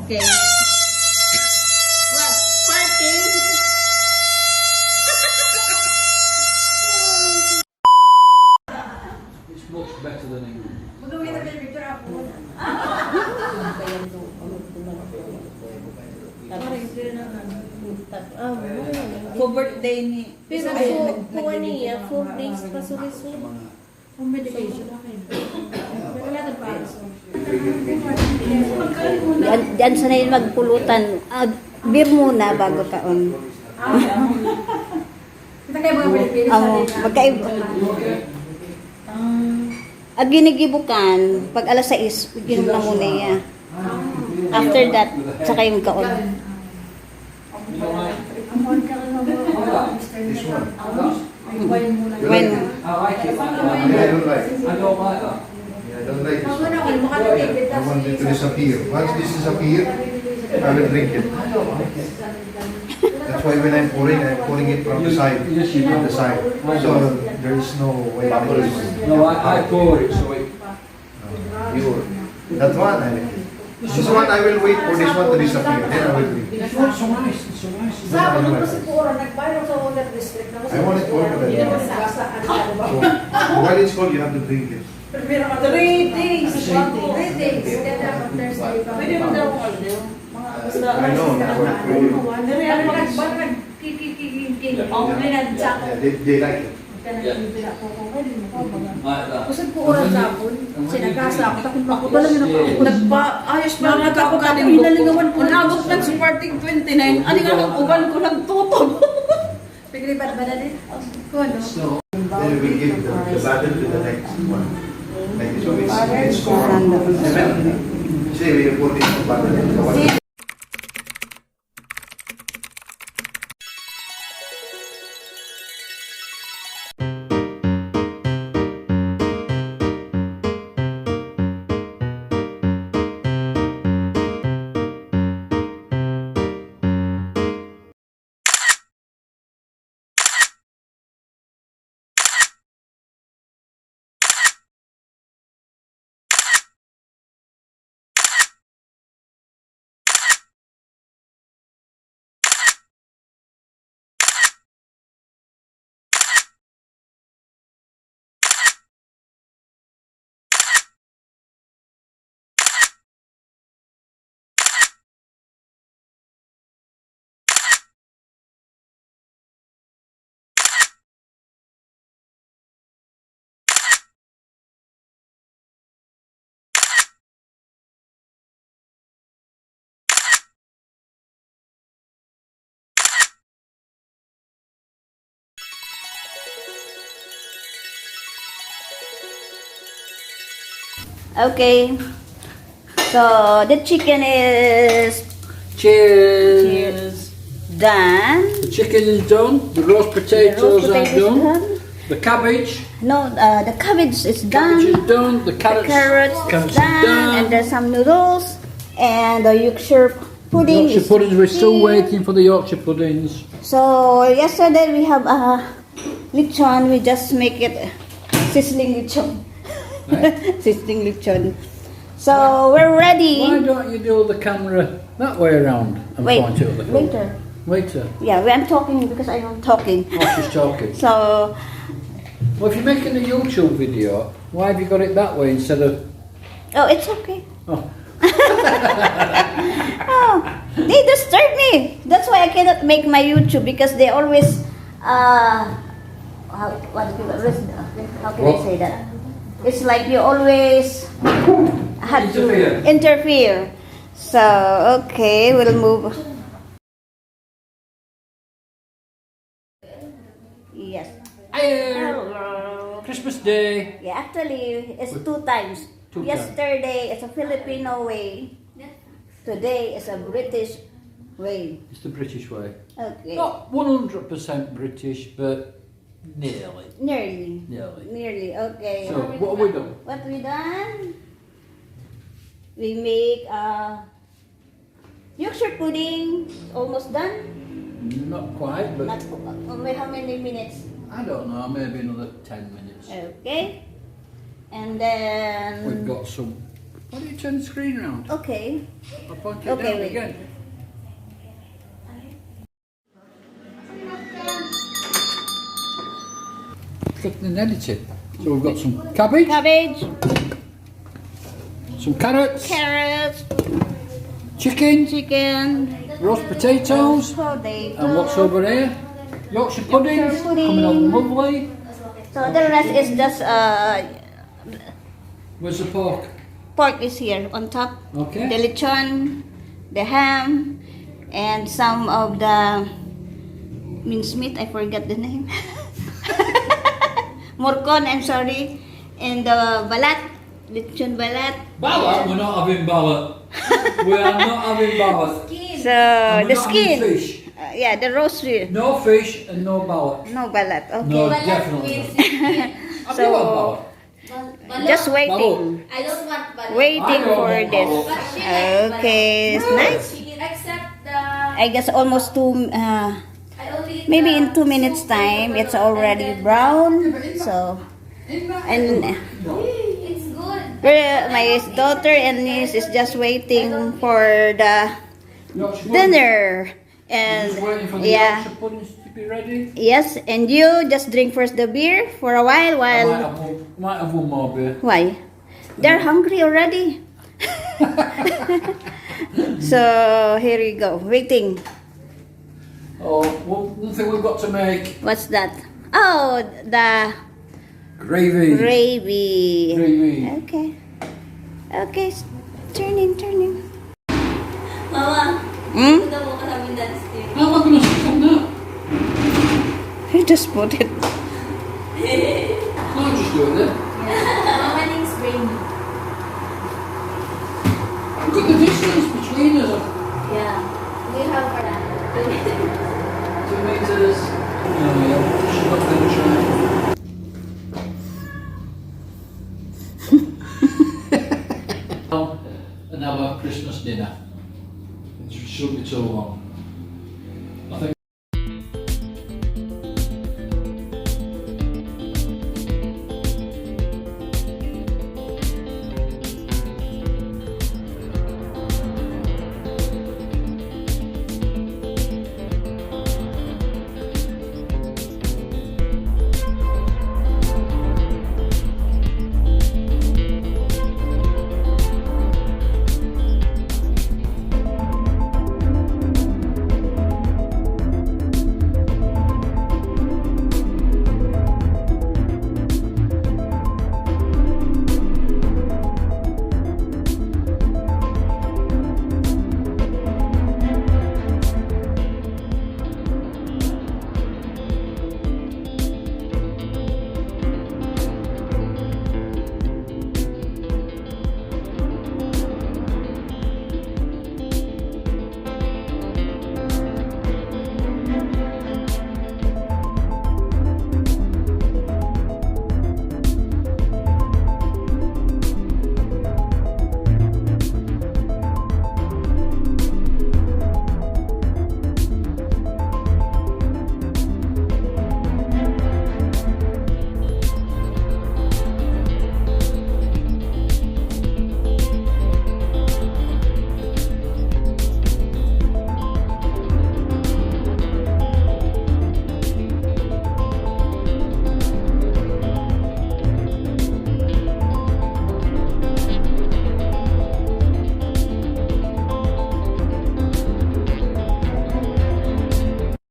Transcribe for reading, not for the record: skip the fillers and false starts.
Okay. What? Parking? It's much better than England. For birthday ni... Pero kung ano niya, 4 days pa sulisod. Ang medication. Wala na pa. Diyan sa na magpulutan. Beer muna bago kaon. Kita kayo mga Pilipinas. Magkaiba. Ginigibukan, pag alas 6, ginom na muna niya. After that, saka yung kaon. This one. When? I like it like that. I don't like it. I don't like that. I don't like this one. I want it to disappear. Once this disappears, I will drink it. I don't like it. That's why when I'm pouring it from the side. Yes, you From do. the side. So there is no way. No, I pour it so it... Pure. That one I like. This one I will wait for this one to disappear. Then I will drink. It's not so nice, it's so nice. Sa ako ko siguro, nagbayad sa water district. I want it water than that. So while it's cold, you have to drink it. 3 days. 3 days. Kaya ako Thursday pa. Pwede mo daw kung ano. Mga basta... I know. Dari ako nagkikikikiking. May nagsak. They like it. Like that. Kusag ko oras hapon. Sinagasa ako. Takong makuto lang yun ako. Nagpa-ayos pa nga ako ka din. Hinalingawan ko. Nabot ng supporting 29. Ano nga lang, uban ko lang tutog. Pagribat ba na din? Kung ano? Then we will give the battle to the next one. Like this one. It's cold. See, we will put it in the battle. The one. Okay. So, the chicken is Cheers! done. The chicken is done, the roast The potatoes roast are potato is done, done. the cabbage, No, the cabbage is cabbage done. is done, the The carrots, carrots carrots is done. And there's some noodles. And the Yorkshire pudding Yorkshire is puddings, we're still here. waiting for the Yorkshire puddings. So, yesterday we have lechon. We just make it sizzling lechon. Sizzling lechon. So, we're ready. Why don't you do the camera that way around and Wait, point it at the phone? later. Later. Yeah, I'm talking because I'm talking. Oh, she's talking. So, Well, if you're making a YouTube video, why have you got it that way instead of... oh, it's okay. Oh, Oh, they disturb me. That's why I cannot make my YouTube because they always, how can I say that? It's like you always had Interfere. to interfere. So, okay, we'll move. Yes. Hello. Christmas Day. Yeah, actually, it's 2 times. Two Yesterday, it's a Filipino way. Today, it's a British way. It's the British way. Okay. Not 100% British, but nearly. Nearly. Nearly. Nearly, okay. So, what have we done? What we done? We make Yorkshire pudding. Almost done. Not quite, but Not how many minutes? I don't know, maybe another 10 minutes. Okay. And then We've got some Why don't you turn the screen round? Okay. I'll point it Okay, down wait. again. Click and edit it. So we've got some cabbage, Cabbage, some carrots, carrots, chicken, chicken, roast potatoes, potato. and what's over here? Yorkshire pudding, Yorkshire pudding. coming out lovely. So the rest is just Where's the pork? pork is here on top. Okay. The lechon, the ham, and some of the mincemeat. I forgot the name. Morcon, I'm sorry. And the balat, lechon balat. Ballot? We're not having ballot. We are not having ballot. So And we're the not having skin. fish. Yeah, the roast beef. No fish and no ballot. No balat. Okay. No, definitely not. I do want ballot. Just waiting. I don't want balot. Waiting I don't for want this. ballot. Okay, it's nice. Except the... I guess almost I only eat maybe the in 2 minutes soup time, and it's the already balot. brown. So, and It's good. my daughter and niece is just waiting for the Yorkshire pudding. dinner. Just waiting for And the yeah, Yorkshire puddings to be ready. yes, and you just drink first the beer for a while Might have one more beer. why? They're hungry already. So here you go, waiting. Oh, one thing we've got to make. What's that? Oh, the Gravy. gravy. Gravy. Okay. Okay, turning. Mama, Hmm? ito mo ka namin dati steam. How am I going to stick on that? You just put it. I'll just do it then. Mama name spring. Look at the distance between us. Yeah. We have 2 meters. Oh yeah, she's not going to try. And have a Christmas dinner. It shouldn't be too long.